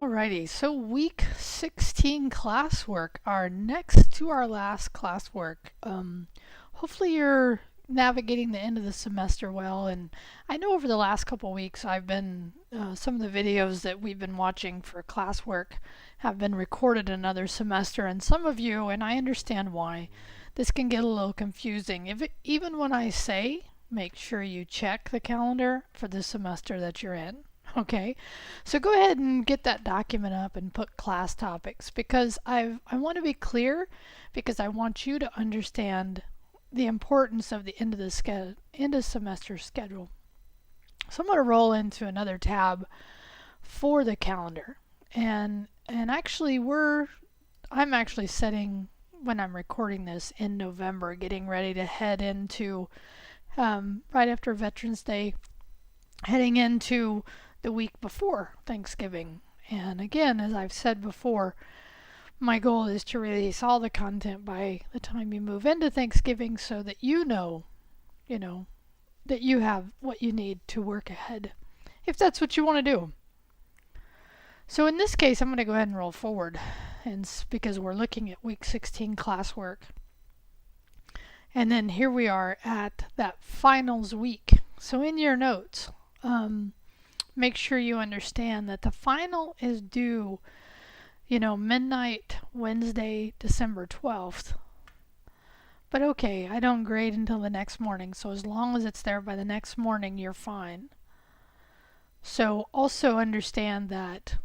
Alrighty, so week 16 classwork, our next to our last classwork. Hopefully you're navigating the end of the semester well, and I know over the last couple weeks I've been, some of the videos that we've been watching for classwork have been recorded another semester, and some of you, and I understand why, this can get a little confusing. Even when I say, make sure you check the calendar for the semester that you're in. Okay, so go ahead and get that document up and put class topics because I want to be clear because I want you to understand the importance of the end of semester schedule. So I'm going to roll into another tab for the calendar, and actually I'm actually setting when I'm recording this in November, getting ready to head into right after Veterans Day, heading into the week before Thanksgiving. And again, as I've said before, my goal is to release all the content by the time you move into Thanksgiving so that you know, that you have what you need to work ahead, if that's what you want to do. So in this case, I'm going to go ahead and roll forward, and because we're looking at week 16 classwork. And then here we are at that finals week. So in your notes, make sure you understand that the final is due, midnight Wednesday, December 12th. But okay, I don't grade until the next morning, so as long as it's there by the next morning, you're fine. So also understand that,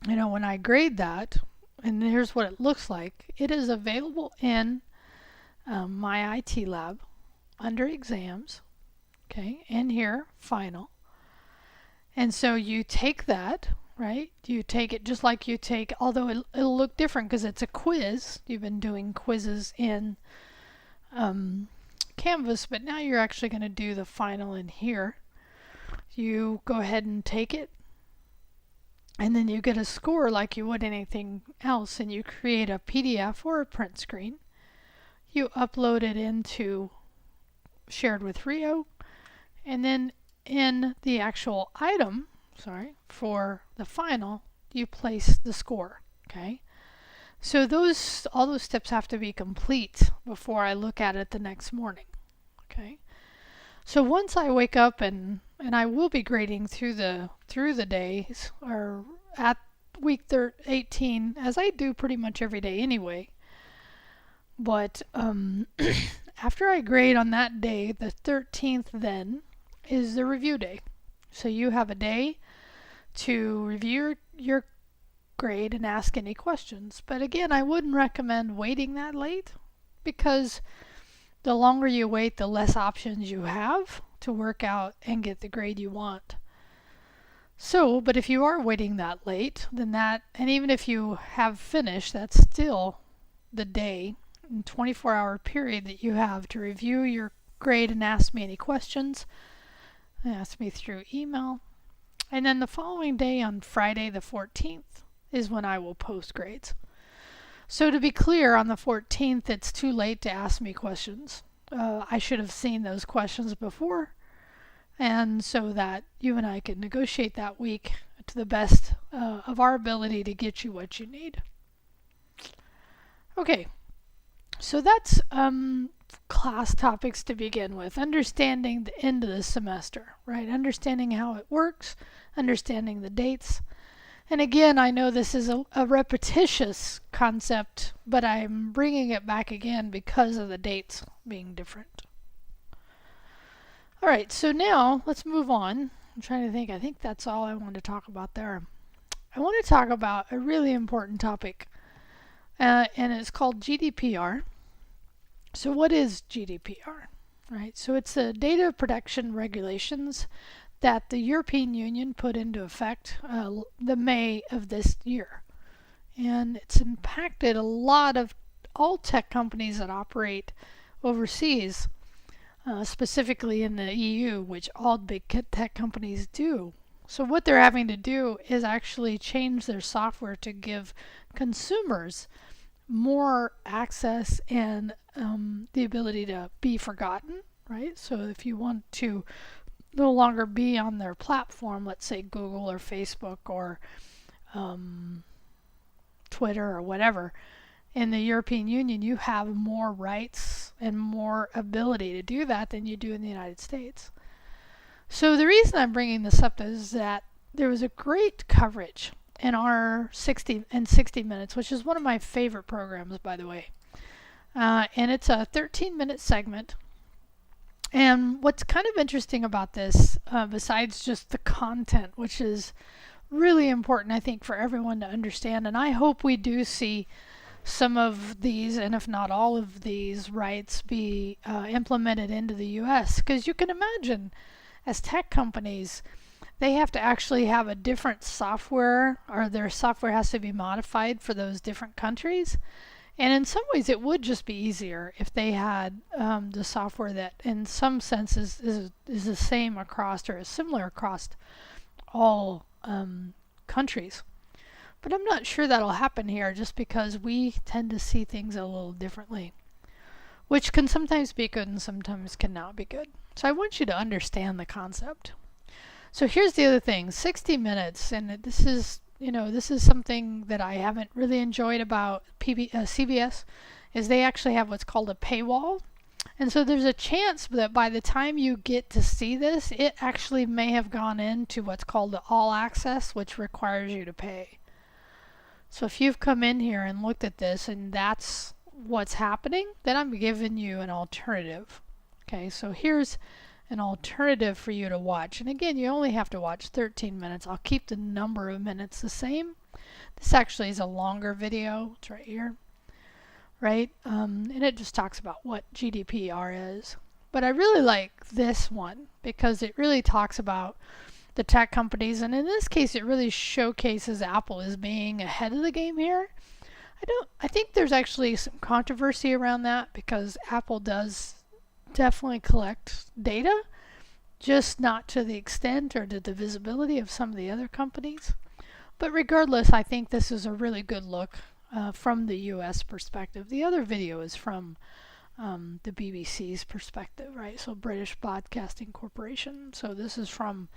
when I grade that, and here's what it looks like, it is available in my IT lab under exams, okay, and here, final. And so you take that, right? You take it just like you take, although it'll look different because it's a quiz. You've been doing quizzes in Canvas, but now you're actually going to do the final in here. You go ahead and take it, and then you get a score like you would anything else, and you create a PDF or a print screen. You upload it into Shared with Rio, and then in the actual item, for the final, you place the score, okay? So all those steps have to be complete before I look at it the next morning, okay? So once I wake up and I will be grading through the days or at week 18, as I do pretty much every day anyway. But after I grade on that day, the 13th then is the review day. So you have a day to review your grade and ask any questions. But again, I wouldn't recommend waiting that late because the longer you wait, the less options you have to work out and get the grade you want. So, but if you are waiting that late, then and even if you have finished, that's still the day and 24-hour period that you have to review your grade and ask me any questions. Ask me through email. And then the following day on Friday the 14th is when I will post grades. So to be clear, on the 14th it's too late to ask me questions. I should have seen those questions before, and so that you and I can negotiate that week to the best of our ability to get you what you need. Okay, so that's class topics to begin with. Understanding the end of the semester, right? Understanding how it works, understanding the dates. And again, I know this is a repetitious concept, but I'm bringing it back again because of the dates being different. All right, so now let's move on. I'm trying to think. I think that's all I wanted to talk about there. I want to talk about a really important topic, and it's called GDPR. So what is GDPR? Right. So it's the data protection regulations that the European Union put into effect the May of this year. And it's impacted a lot of all tech companies that operate overseas, specifically in the EU, which all big tech companies do. So what they're having to do is actually change their software to give consumers more access and the ability to be forgotten, right? So if you want to no longer be on their platform, let's say Google or Facebook or Twitter or whatever. In the European Union, you have more rights and more ability to do that than you do in the United States. So the reason I'm bringing this up is that there was a great coverage in our 60 Minutes, which is one of my favorite programs, by the way. And it's a 13-minute segment. And what's kind of interesting about this, besides just the content, which is really important, I think, for everyone to understand, and I hope we do see some of these, and if not all of these rights, be implemented into the US, because you can imagine as tech companies, they have to actually have a different software, or their software has to be modified for those different countries. And in some ways, it would just be easier if they had the software that, in some senses, is the same across, or is similar across all countries. But I'm not sure that'll happen here, just because we tend to see things a little differently, which can sometimes be good and sometimes cannot be good. So I want you to understand the concept. So here's the other thing, 60 Minutes, and this is something that I haven't really enjoyed about CBS, is they actually have what's called a paywall. And so there's a chance that by the time you get to see this, it actually may have gone into what's called the all access, which requires you to pay. So if you've come in here and looked at this and that's what's happening, then I'm giving you an alternative. Okay, so here's an alternative for you to watch. And again, you only have to watch 13 minutes. I'll keep the number of minutes the same. This actually is a longer video. It's right here. Right? And it just talks about what GDPR is. But I really like this one because it really talks about the tech companies, and in this case it really showcases Apple as being ahead of the game here. I think there's actually some controversy around that because Apple does definitely collect data, just not to the extent or to the visibility of some of the other companies. But regardless, I think this is a really good look from the US perspective. The other video is from the BBC's perspective, right? So British Broadcasting Corporation. So this is from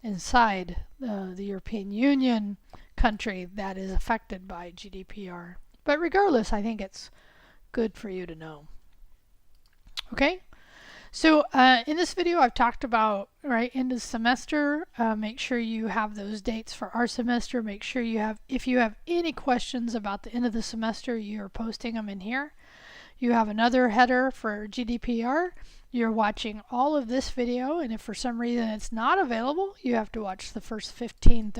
inside the European Union country that is affected by GDPR. But regardless, I think it's good for you to know. Okay? So in this video, I've talked about, right, end of semester. Make sure you have those dates for our semester. Make sure you have, if you have any questions about the end of the semester, you're posting them in here. You have another header for GDPR. You're watching all of this video, and if for some reason it's not available, you have to watch the first 13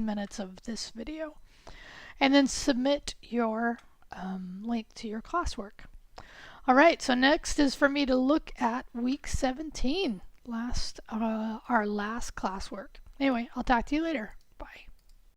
minutes of this video. And then submit your link to your classwork. All right, so next is for me to look at week 17, our last classwork. Anyway, I'll talk to you later. Bye.